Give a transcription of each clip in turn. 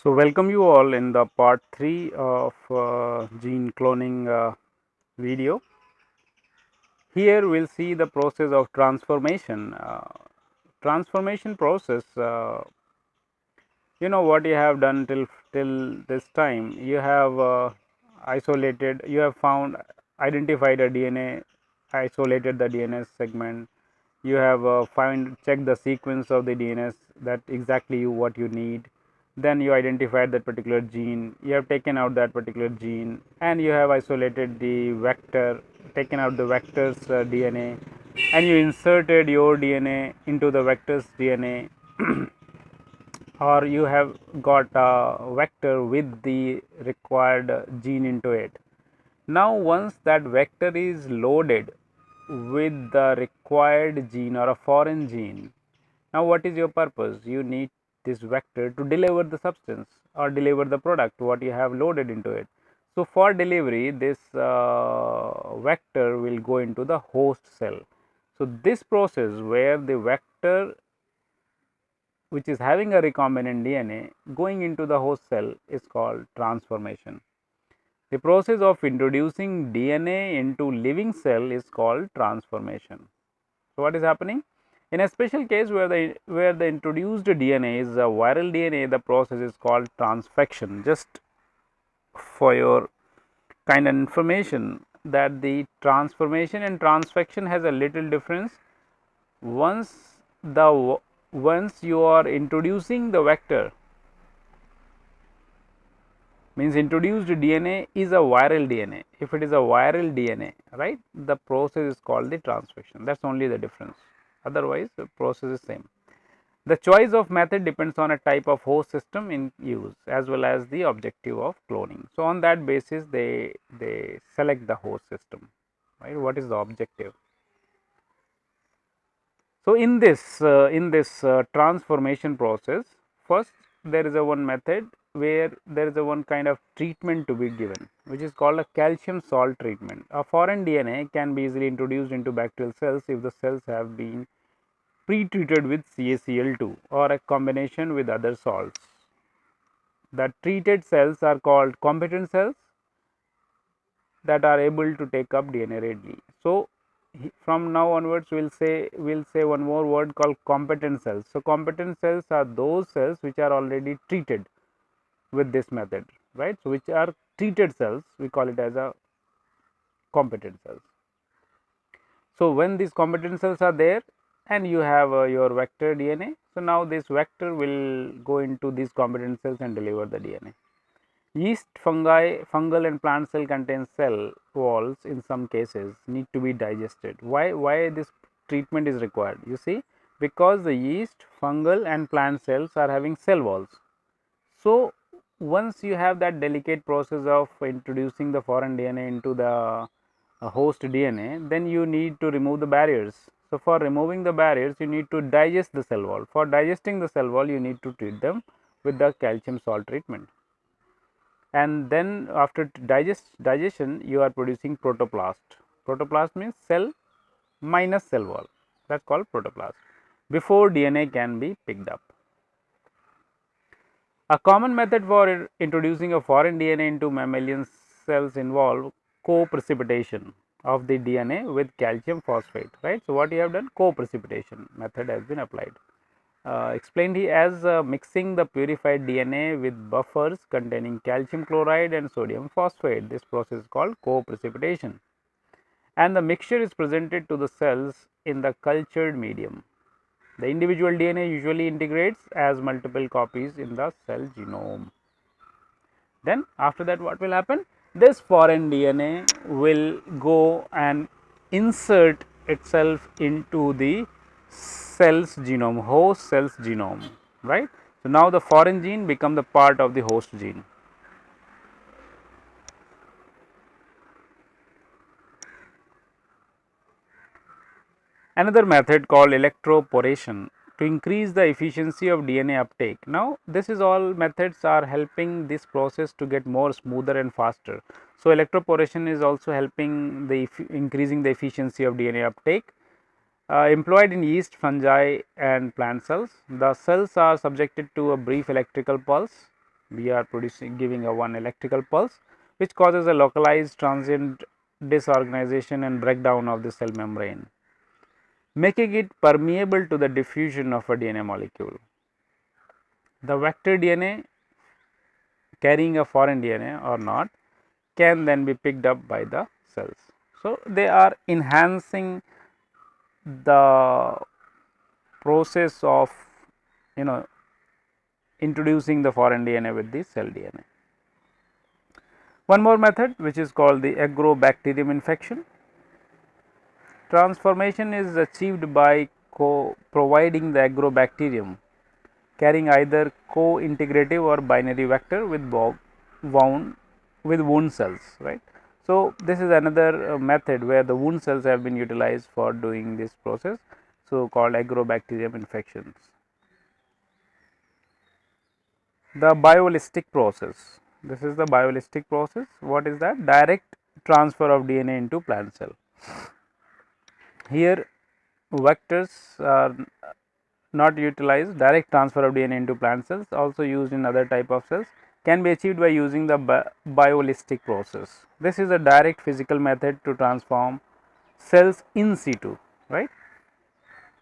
So, welcome you all in the part 3 of gene cloning video. Here we will see the process of transformation. Transformation process, you know what you have done till this time. You have isolated, you have found, identified a DNA, isolated the DNA segment. You have checked the sequence of the DNA, that exactly what you need. Then you identified that particular gene, you have taken out that particular gene, and you have isolated the vector, taken out the vector's DNA, and you inserted your DNA into the vector's DNA or you have got a vector with the required gene into it. Now, once that vector is loaded with the required gene or a foreign gene, now what is your purpose? You need this vector to deliver the substance or deliver the product what you have loaded into it. So, for delivery, this vector will go into the host cell. So, this process where the vector which is having a recombinant DNA going into the host cell is called transformation. The process of introducing DNA into living cell is called transformation. So, what is happening? In a special case where the introduced DNA is a viral DNA, the process is called transfection. Just for your kind of information, that the transformation and transfection has a little difference. Once you are introducing the vector, means introduced DNA is a viral DNA. If it is a viral DNA, right, the process is called the transfection. That's only the difference. Otherwise, the process is same. The choice of method depends on a type of host system in use as well as the objective of cloning. So, on that basis, they select the host system, right? What is the objective? So, in this transformation process, first there is a one method where there is a one kind of treatment to be given, which is called a calcium salt treatment. A foreign DNA can be easily introduced into bacterial cells if the cells have been pre-treated with CaCl2 or a combination with other salts. The treated cells are called competent cells that are able to take up DNA readily. So, from now onwards we'll say one more word called competent cells. So, competent cells are those cells which are already treated with this method, right. So, which are treated cells, we call it as a competent cells. So, when these competent cells are there and you have your vector DNA, so now this vector will go into these competent cells and deliver the DNA. Yeast, fungal and plant cell contain cell walls in some cases need to be digested. Why this treatment is required? You see, because the yeast, fungal and plant cells are having cell walls. So, once you have that delicate process of introducing the foreign DNA into the host DNA, then you need to remove the barriers. So, for removing the barriers, you need to digest the cell wall. For digesting the cell wall, you need to treat them with the calcium salt treatment. And then after digestion, you are producing protoplast. Protoplast means cell minus cell wall, that's called protoplast, before DNA can be picked up. A common method for introducing a foreign DNA into mammalian cells involve co-precipitation of the DNA with calcium phosphate, right. So, what you have done, co-precipitation method has been applied. Explained he as mixing the purified DNA with buffers containing calcium chloride and sodium phosphate. This process is called co-precipitation, and the mixture is presented to the cells in the cultured medium. The individual DNA usually integrates as multiple copies in the cell genome. Then after that, what will happen? This foreign DNA will go and insert itself into the cell's genome, host cell's genome, right. So, now the foreign gene become the part of the host gene. Another method called electroporation to increase the efficiency of DNA uptake. Now, this is all methods are helping this process to get more smoother and faster. So, electroporation is also helping the increasing the efficiency of DNA uptake. Employed in yeast, fungi and plant cells. The cells are subjected to a brief electrical pulse We are giving a one electrical pulse, which causes a localized transient disorganization and breakdown of the cell membrane, making it permeable to the diffusion of a DNA molecule. The vector DNA carrying a foreign DNA or not can then be picked up by the cells. So, they are enhancing the process of introducing the foreign DNA with the cell DNA. One more method, which is called the agrobacterium infection. Transformation is achieved by providing the agrobacterium carrying either co-integrative or binary vector with wound cells, right. So, this is another method where the wound cells have been utilized for doing this process, so called agrobacterium infections. The biolistic process. This is the biolistic process. What is that? Direct transfer of DNA into plant cell. Here vectors are not utilized. Direct transfer of DNA into plant cells, also used in other type of cells, can be achieved by using the biolistic process. This is a direct physical method to transform cells in situ, right.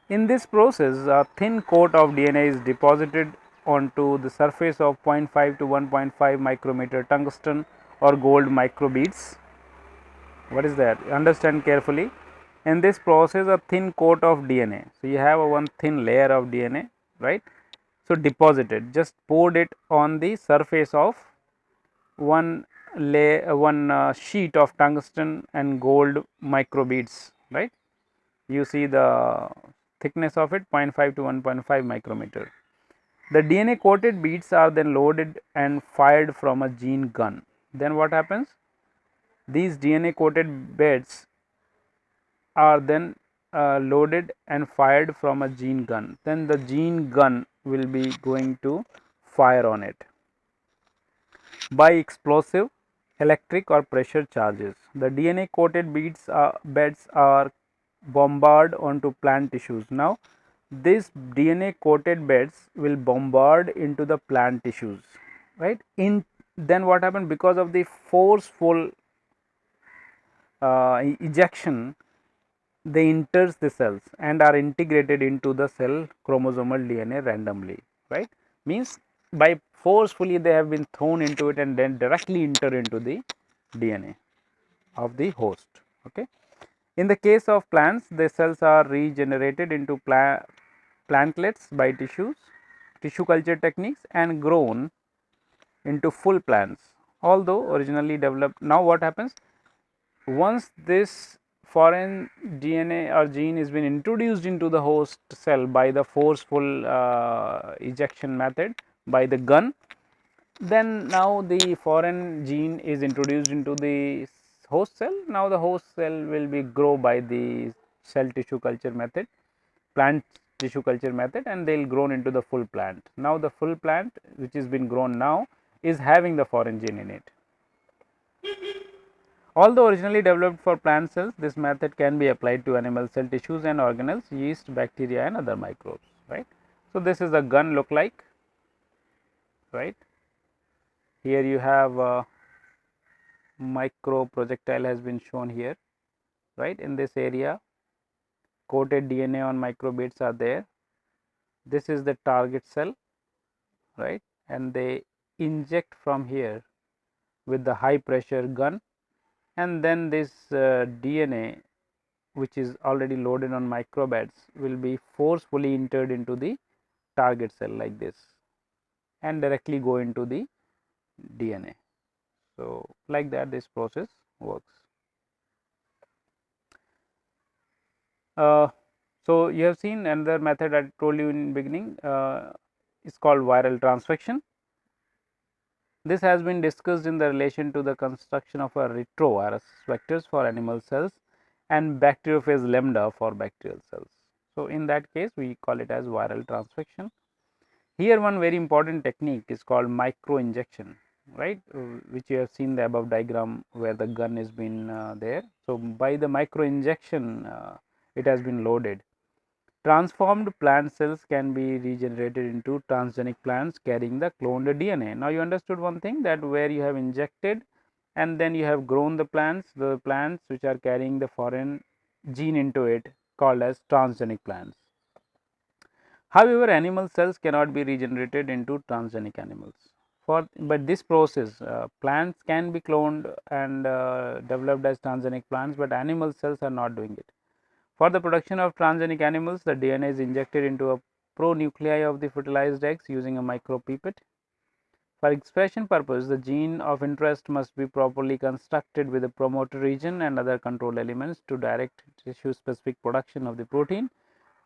In this process, a thin coat of DNA is deposited onto the surface of 0.5 to 1.5 micrometer tungsten or gold microbeads. What is that? Understand carefully. In this process, a thin coat of DNA. So, you have a one thin layer of DNA, right. So, deposited, just poured it on the surface of one sheet of tungsten and gold microbeads, right. You see the thickness of it 0.5 to 1.5 micrometer. The DNA coated beads are then loaded and fired from a gene gun. Then what happens? These DNA coated beds are then loaded and fired from a gene gun. Then the gene gun will be going to fire on it by explosive, electric or pressure charges. The DNA coated beds are bombarded onto plant tissues. Now, these DNA coated beds will bombard into the plant tissues, right. Then what happened? Because of the forceful ejection, they enters the cells and are integrated into the cell chromosomal DNA randomly, right. Means by forcefully they have been thrown into it and then directly enter into the DNA of the host. Okay. In the case of plants, the cells are regenerated into plantlets by tissue culture techniques and grown into full plants, although originally developed. Now what happens? Once this foreign DNA or gene is been introduced into the host cell by the forceful ejection method by the gun, then now the foreign gene is introduced into the host cell. Now the host cell will be grow by the cell tissue culture method, plant tissue culture method, and they will grown into the full plant. Now the full plant which is been grown now is having the foreign gene in it. Although originally developed for plant cells, this method can be applied to animal cell tissues and organelles, yeast, bacteria and other microbes, right. So, this is a gun look like, right. Here you have a micro projectile has been shown here, right. In this area coated DNA on microbeads are there. This is the target cell, right, and they inject from here with the high pressure gun, and then this DNA which is already loaded on microbeads will be forcefully entered into the target cell like this and directly go into the DNA. So, like that this process works. So, you have seen another method I told you in beginning is called viral transfection. This has been discussed in the relation to the construction of a retrovirus vectors for animal cells and bacteriophage lambda for bacterial cells. So, in that case we call it as viral transfection. Here one very important technique is called micro injection, right, which you have seen the above diagram where the gun is been there. So, by the micro injection it has been loaded. Transformed plant cells can be regenerated into transgenic plants carrying the cloned DNA. Now, you understood one thing, that where you have injected and then you have grown the plants which are carrying the foreign gene into it, called as transgenic plants. However, animal cells cannot be regenerated into transgenic animals. But this process, plants can be cloned and developed as transgenic plants, but animal cells are not doing it. For the production of transgenic animals, the DNA is injected into a pronuclei of the fertilized eggs using a micropipette. For expression purpose, the gene of interest must be properly constructed with a promoter region and other control elements to direct tissue specific production of the protein.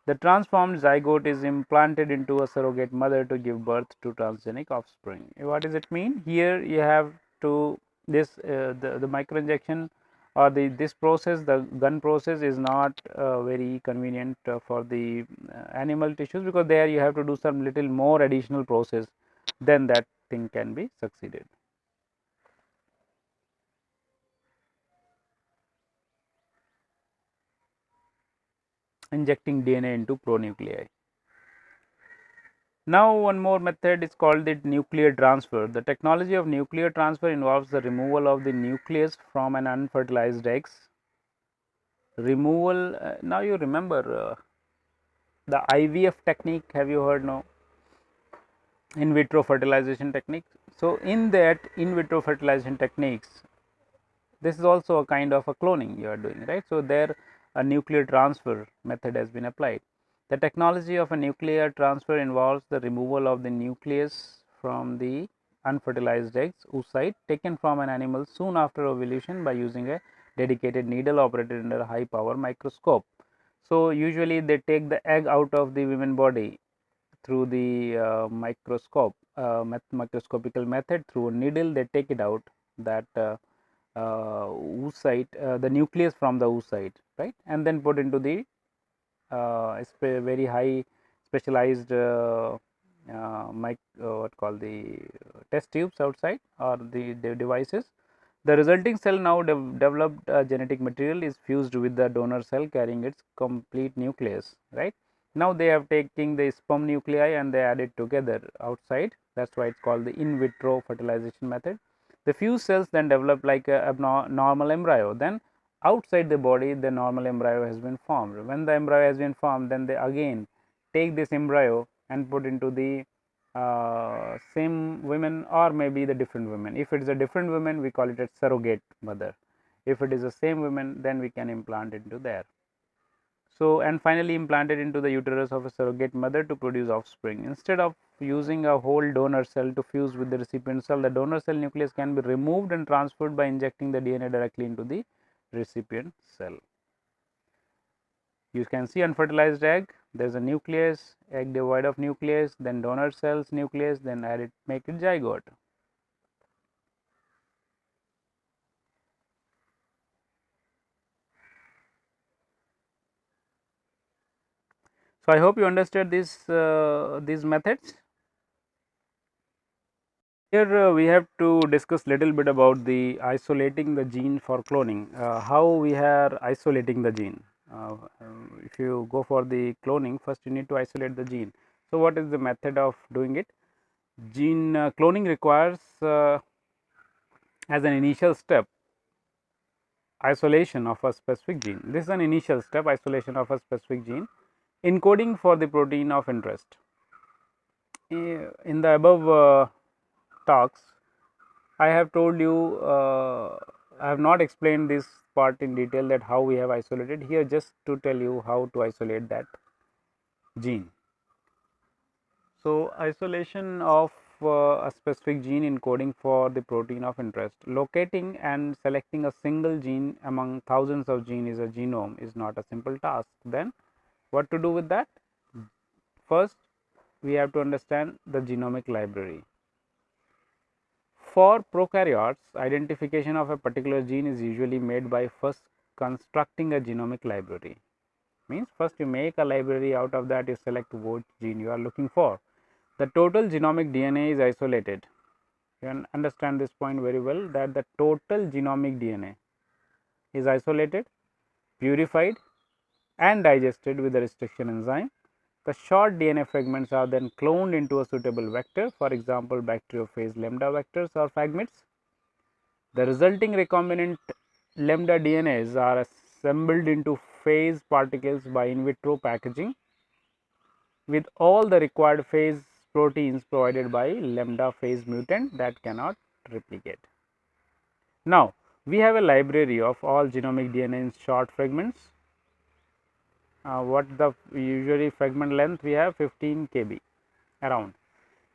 The transformed zygote is implanted into a surrogate mother to give birth to transgenic offspring. What does it mean? Here you have to the microinjection or this process, the gun process, is not very convenient for the animal tissues, because there you have to do some little more additional process, then that thing can be succeeded. Injecting DNA into pronuclei. Now, one more method is called the nuclear transfer. The technology of nuclear transfer involves the removal of the nucleus from an unfertilized eggs. Removal, now you remember the IVF technique, have you heard now? In vitro fertilization technique. So, in that in vitro fertilization techniques, this is also a kind of a cloning you are doing, right? So, there a nuclear transfer method has been applied. The technology of a nuclear transfer involves the removal of the nucleus from the unfertilized eggs oocyte taken from an animal soon after ovulation by using a dedicated needle operated under a high power microscope. So, usually they take the egg out of the women body through the microscopical method. Through a needle they take it out, that oocyte, the nucleus from the oocyte, right, and then put into the very high specialized what call the test tubes outside, or the devices. The resulting cell, now developed genetic material, is fused with the donor cell carrying its complete nucleus, right. Now they have taken the sperm nuclei and they add it together outside. That's why it's called the in vitro fertilization method. The fused cells then develop like a normal embryo. Then outside the body, the normal embryo has been formed. When the embryo has been formed, then they again take this embryo and put into the same women, or maybe the different women. If it is a different woman, we call it a surrogate mother. If it is the same woman, then we can implant into there. So, and finally implanted into the uterus of a surrogate mother to produce offspring. Instead of using a whole donor cell to fuse with the recipient cell, the donor cell nucleus can be removed and transferred by injecting the DNA directly into the recipient cell. You can see unfertilized egg, there is a nucleus, egg devoid of nucleus, then donor cells nucleus, then add it, make it zygote. So, I hope you understood these methods. Here we have to discuss little bit about the isolating the gene for cloning, how we are isolating the gene. If you go for the cloning, first you need to isolate the gene. So, what is the method of doing it? Gene cloning requires as an initial step isolation of a specific gene. This is an initial step, isolation of a specific gene encoding for the protein of interest. In the above talks, I have told you, I have not explained this part in detail, that how we have isolated. Here just to tell you how to isolate that gene. So, isolation of a specific gene encoding for the protein of interest. Locating and selecting a single gene among thousands of genes is a genome is not a simple task. Then what to do with that? First, we have to understand the genomic library. For prokaryotes, identification of a particular gene is usually made by first constructing a genomic library. Means first you make a library, out of that you select what gene you are looking for. The total genomic DNA is isolated. You can understand this point very well, that the total genomic DNA is isolated, purified, and digested with the restriction enzyme. The short DNA fragments are then cloned into a suitable vector, for example, bacteriophage lambda vectors or fragments. The resulting recombinant lambda DNAs are assembled into phase particles by in vitro packaging with all the required phase proteins provided by lambda phase mutant that cannot replicate. Now, we have a library of all genomic DNA in short fragments. What the usually fragment length we have 15 kb around,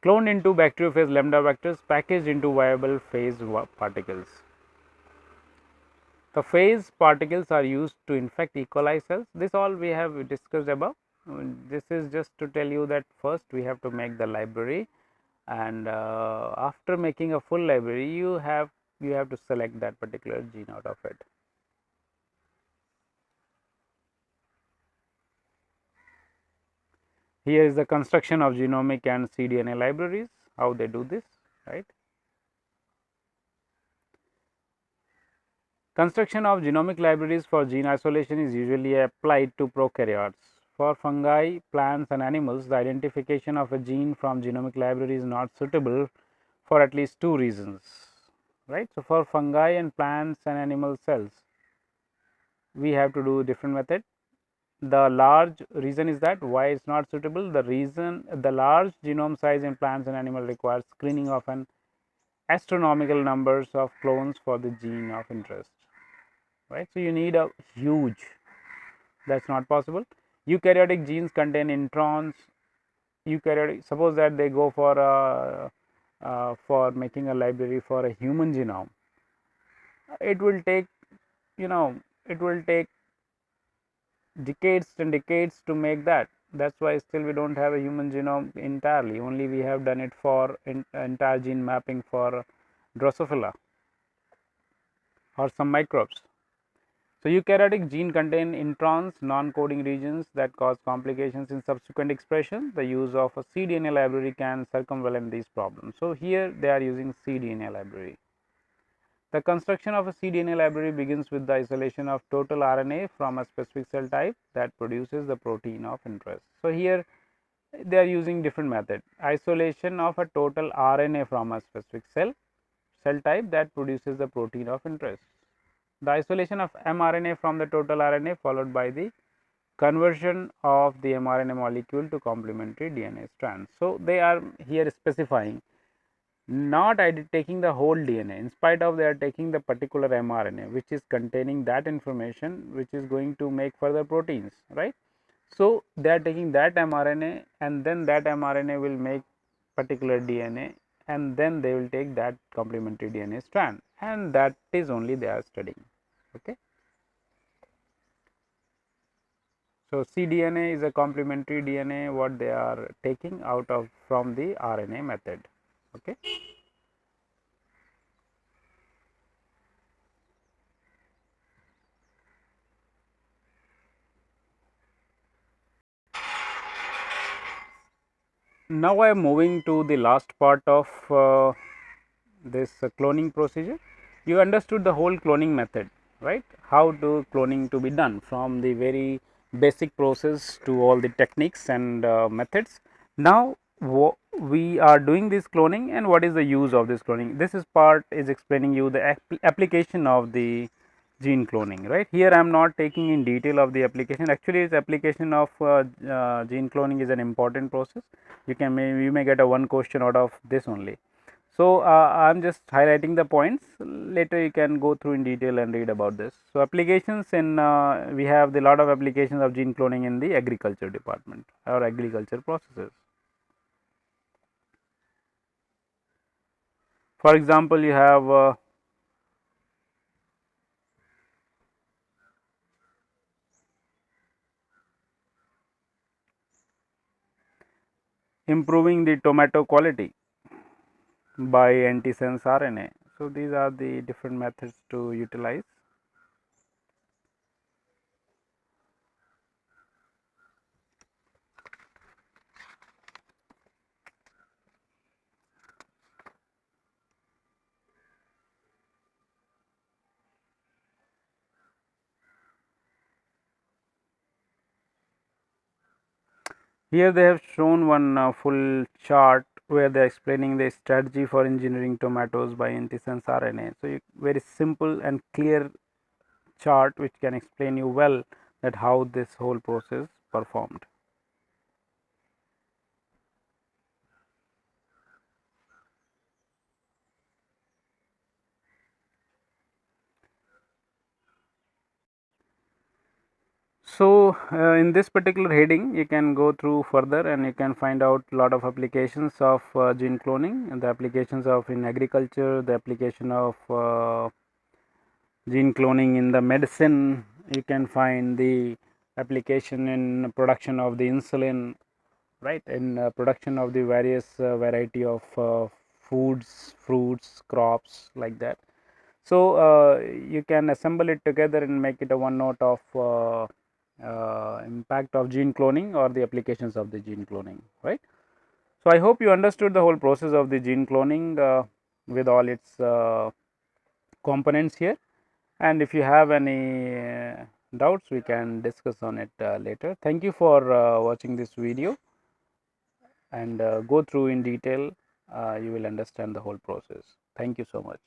cloned into bacteriophage lambda vectors, packaged into viable phase particles. The phase particles are used to infect E. coli cells. This all we have discussed above. This is just to tell you that first we have to make the library, and after making a full library you have to select that particular gene out of it. Here is the construction of genomic and cDNA libraries, how they do this, right. Construction of genomic libraries for gene isolation is usually applied to prokaryotes. For fungi, plants and animals, the identification of a gene from genomic library is not suitable for at least two reasons, right. So, for fungi and plants and animal cells, we have to do different method. The large reason is that why it is not suitable. The reason, the large genome size in plants and animal requires screening of an astronomical numbers of clones for the gene of interest, right. So, you need a huge, that is not possible. Eukaryotic genes contain introns. Eukaryotic, suppose that they go for making a library for a human genome, it will take, it will take decades and decades to make that. That is why still we do not have a human genome entirely, only we have done it for entire gene mapping for Drosophila or some microbes. So, eukaryotic gene contain introns, non-coding regions that cause complications in subsequent expression. The use of a cDNA library can circumvent these problems. So, here they are using cDNA library. The construction of a cDNA library begins with the isolation of total RNA from a specific cell type that produces the protein of interest. So, here they are using different method. Isolation of a total RNA from a specific cell type that produces the protein of interest. The isolation of mRNA from the total RNA followed by the conversion of the mRNA molecule to complementary DNA strands. So, they are here specifying not taking the whole DNA, in spite of they are taking the particular mRNA which is containing that information which is going to make further proteins, right. So, they are taking that mRNA and then that mRNA will make particular DNA and then they will take that complementary DNA strand, and that is only they are studying. Okay. So, cDNA is a complementary DNA what they are taking out of from the RNA method. Okay. Now, I am moving to the last part of this cloning procedure. You understood the whole cloning method, right? How to cloning to be done from the very basic process to all the techniques and methods. Now, we are doing this cloning and what is the use of this cloning. This is part is explaining you the application of the gene cloning, right. Here I am not taking in detail of the application. Actually, its application of gene cloning is an important process. You may get a one question out of this only. So, I am just highlighting the points. Later you can go through in detail and read about this. So, applications in we have the lot of applications of gene cloning in the agriculture department or agriculture processes. For example, you have improving the tomato quality by antisense RNA. So, these are the different methods to utilize. Here they have shown one full chart where they are explaining the strategy for engineering tomatoes by antisense RNA. So, very simple and clear chart which can explain you well that how this whole process performed. So, in this particular heading you can go through further and you can find out a lot of applications of gene cloning and the applications of in agriculture, the application of gene cloning in the medicine, you can find the application in production of the insulin, right, in production of the various variety of foods, fruits, crops like that. So, you can assemble it together and make it a one note of impact of gene cloning or the applications of the gene cloning, right. So, I hope you understood the whole process of the gene cloning with all its components here, and if you have any doubts we can discuss on it later. Thank you for watching this video and go through in detail, you will understand the whole process. Thank you so much.